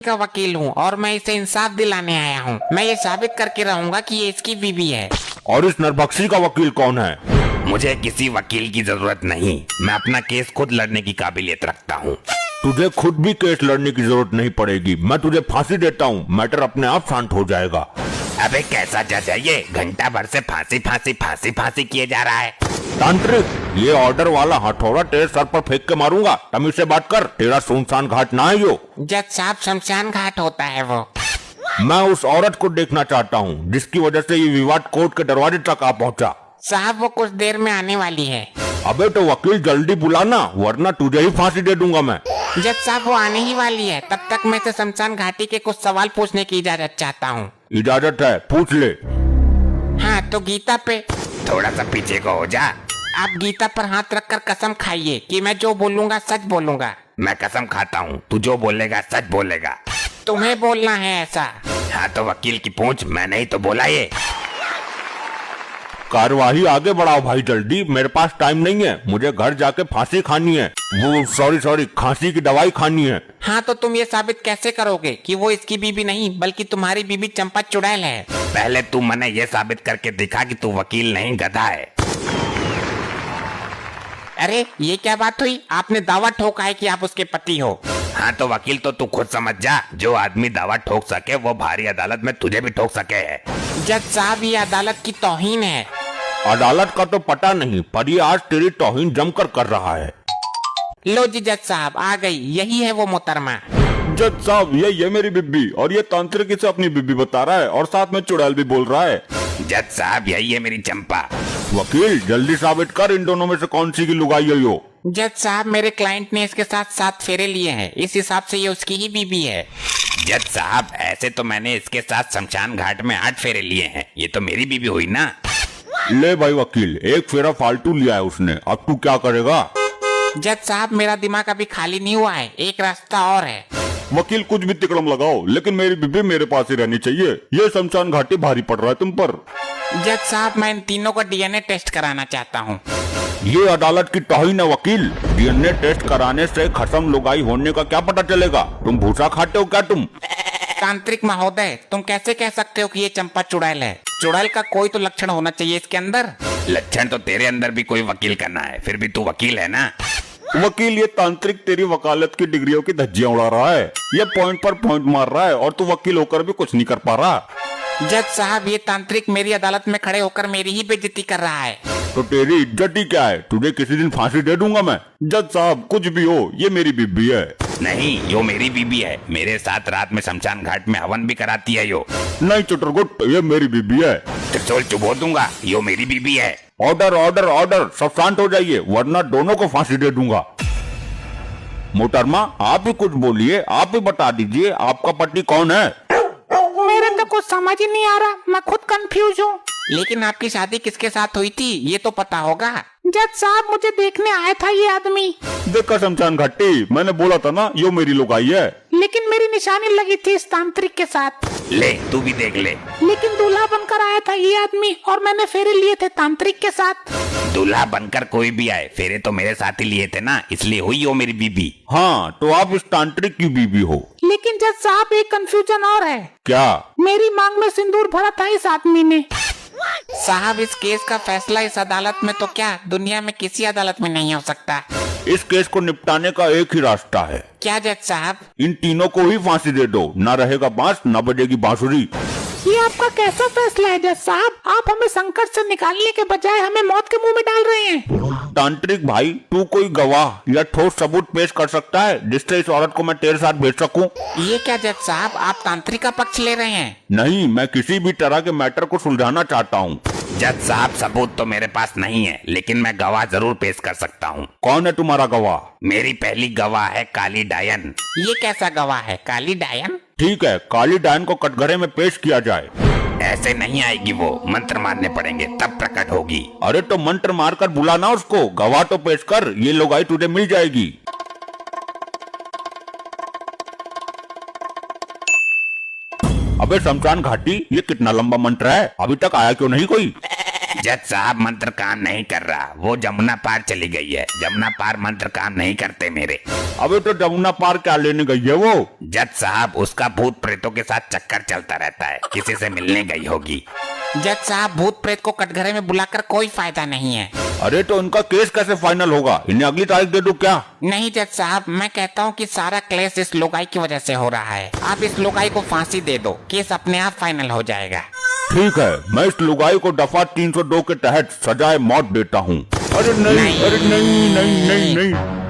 का वकील हूँ और मैं इसे इंसाफ दिलाने आया हूँ। मैं ये साबित करके रहूंगा कि ये इसकी बीवी है। और इस नरभक्षी का वकील कौन है? मुझे किसी वकील की जरूरत नहीं, मैं अपना केस खुद लड़ने की काबिलियत रखता हूँ। तुझे खुद भी केस लड़ने की जरूरत नहीं पड़ेगी, मैं तुझे फांसी देता हूँ, मैटर अपने आप शांत हो जाएगा। अबे कैसा जज है ये, घंटा भर से फांसी फांसी फांसी फांसी किए जा रहा है। तांत्रिक, ये ऑर्डर वाला हथौड़ा तेरे सर पर फेंक के मारूंगा, तमीज से बात कर, तेरा सुनसान घाट ना है यो। जज साहब शमशान घाट होता है वो। मैं उस औरत को देखना चाहता हूँ जिसकी वजह से ये विवाद कोर्ट के दरवाजे तक आ पहुँचा। साहब वो कुछ देर में आने वाली है। अबे तो वकील जल्दी बुलाना, वरना तुझे ही फांसी दे दूंगा मैं। जज साहब वो आने ही वाली है, तब तक मैं इसे शमशान घाटी के कुछ सवाल पूछने की इजाजत चाहता हूँ। इजाजत है, पूछ ले। हाँ तो गीता पे। थोड़ा सा पीछे को हो जा। आप गीता पर हाथ रखकर कसम खाइए कि मैं जो बोलूंगा सच बोलूंगा। मैं कसम खाता हूँ, तू जो बोलेगा सच बोलेगा। तुम्हें बोलना है ऐसा। हाँ तो वकील की पूछ, मैंने ही तो बोला ये। कार्यवाही आगे बढ़ाओ भाई जल्दी, मेरे पास टाइम नहीं है, मुझे घर जाके फांसी खानी है, वो सॉरी खांसी की दवाई खानी है। हाँ तो तुम ये साबित कैसे करोगे कि वो इसकी बीबी नहीं बल्कि तुम्हारी बीबी चंपा चुड़ैल है? पहले तू मैंने ये साबित करके दिखा कि तू वकील नहीं गधा है। अरे ये क्या बात हुई, आपने दावा ठोका है कि आप उसके पति हो। हाँ तो वकील तो तू खुद समझ जा, जो आदमी दावा ठोक सके वो भारी अदालत में तुझे भी ठोक सके है। जज साहब ये अदालत की तौहीन है। अदालत का तो पता नहीं, पर ये आज तेरी तौहीन जमकर कर रहा है। लो जी जज साहब आ गई, यही है वो मोहतरमा। जज साहब ये मेरी बिब्बी, और ये तांत्रिक इसे अपनी बिब्बी बता रहा है और साथ में चुड़ैल भी बोल रहा है। जज साहब यही है मेरी चंपा। वकील जल्दी साबित कर, इन दोनों में से कौन सी की लुगाई है यो? जज साहब मेरे क्लाइंट ने इसके साथ 7 फेरे लिए हैं, इस हिसाब से ये उसकी ही बीबी है। जज साहब ऐसे तो मैंने इसके साथ शमशान घाट में 8 फेरे लिए हैं, ये तो मेरी बीबी हुई ना। ले भाई वकील, एक फेरा फालतू लिया है उसने, अब तू क्या करेगा? जज साहब मेरा दिमाग अभी खाली नहीं हुआ है, एक रास्ता और है। वकील कुछ भी तिकड़म लगाओ, लेकिन मेरी बिब्बी मेरे पास ही रहनी चाहिए। ये शमशान घाटी भारी पड़ रहा है तुम पर। जज साहब मैं इन तीनों का डीएनए टेस्ट कराना चाहता हूँ। ये अदालत की तौहीन है वकील, डीएनए टेस्ट कराने से खत्म लुगाई होने का क्या पता चलेगा? तुम भूसा खाते हो क्या तुम? तांत्रिक महोदय तुम कैसे कह सकते हो कि ये चंपा चुड़ैल है? चुड़ैल का कोई तो लक्षण होना चाहिए इसके अंदर। लक्षण तो तेरे अंदर भी कोई वकील करना है, फिर भी तू वकील है ना। वकील ये तांत्रिक तेरी वकालत की डिग्रियों की धज्जियां उड़ा रहा है, ये पॉइंट पर पॉइंट मार रहा है और तू वकील होकर भी कुछ नहीं कर पा रहा। जज साहब ये तांत्रिक मेरी अदालत में खड़े होकर मेरी ही बेइज्जती कर रहा है। तो तेरी इज्जत ही क्या है? तुझे किसी दिन फांसी दे दूंगा मैं। जज साहब कुछ भी हो, ये मेरी बिब्बी है। नहीं यो मेरी बीबी है, मेरे साथ रात में शमशान घाट में हवन भी कराती है यो। नहीं चुटरगुट, ये मेरी बिब्बी है। त्रिशूल चुबो दूंगा, यो मेरी बीबी है। ऑर्डर ऑर्डर ऑर्डर, सब शांत हो जाइए वरना दोनों को फांसी दे दूंगा। मोहतरमा आप ही कुछ बोलिए, आप ही बता दीजिए आपका पति कौन है? मेरे तो कुछ समझ ही नहीं आ रहा, मैं खुद कंफ्यूज हूँ। लेकिन आपकी शादी किसके साथ हुई थी ये तो पता होगा। जज साहब मुझे देखने आया था ये आदमी। देखा शमशान घाटी, मैंने बोला था ना यो मेरी लुगाई है। लेकिन मेरी निशानी लगी थी इस तांत्रिक के साथ। ले तू भी देख ले। लेकिन दूल्हा बनकर आया था ये आदमी और मैंने फेरे लिए थे तांत्रिक के साथ। दूल्हा बनकर कोई भी आए, फेरे तो मेरे साथ ही लिए थे ना, इसलिए हुई हो मेरी बीबी। हाँ तो आप इस तांत्रिक की बीबी हो। लेकिन जज साहब एक कंफ्यूजन और है। क्या? मेरी मांग में सिंदूर भरा था इस आदमी ने। साहब इस केस का फैसला इस अदालत में तो क्या दुनिया में किसी अदालत में नहीं हो सकता। इस केस को निपटाने का एक ही रास्ता है। क्या जज साहब? इन तीनों को ही फांसी दे दो, ना रहेगा बांस ना बजेगी बांसुरी। ये आपका कैसा फैसला है जज साहब? आप हमें संकट से निकालने के बजाय हमें मौत के मुंह में डाल रहे हैं। तांत्रिक भाई तू कोई गवाह या ठोस सबूत पेश कर सकता है जिससे इस औरत को मैं तेरे साथ भेज सकूं? ये क्या जज साहब आप तांत्रिक का पक्ष ले रहे हैं? नहीं, मैं किसी भी तरह के मैटर को सुलझाना चाहता हूँ। जज साहब सबूत तो मेरे पास नहीं है, लेकिन मैं गवाह जरूर पेश कर सकता हूँ। कौन है तुम्हारा गवाह? मेरी पहली गवाह है काली डायन। ये कैसा गवाह है काली डायन? ठीक है, काली डायन को कटघरे में पेश किया जाए। ऐसे नहीं आएगी वो, मंत्र मारने पड़ेंगे तब प्रकट होगी। अरे तो मंत्र मारकर बुलाना उसको, गवाह तो पेश कर, ये लुगाई तुझे मिल जाएगी। अबे शमशान घाटी, ये कितना लंबा मंत्र है, अभी तक आया क्यों नहीं कोई? जज साहब मंत्र काम नहीं कर रहा, वो जमुना पार चली गई है। जमुना पार मंत्र काम नहीं करते मेरे। अबे तो जमुना पार क्या लेने गई है वो? जज साहब उसका भूत प्रेतों के साथ चक्कर चलता रहता है, किसी से मिलने गई होगी। जज साहब भूत प्रेत को कटघरे में बुलाकर कोई फायदा नहीं है। अरे तो इनका केस कैसे फाइनल होगा? इन्हें अगली तारीख दे दूं क्या? नहीं जज साहब, मैं कहता हूँ कि सारा क्लेश इस लोगाई की वजह से हो रहा है। आप इस लोगाई को फांसी दे दो, केस अपने आप फाइनल हो जाएगा। ठीक है, मैं इस लुगाई को दफा 302 के तहत सजाए मौत देता हूँ। अरे नहीं, अरे नहीं नहीं नहीं नहीं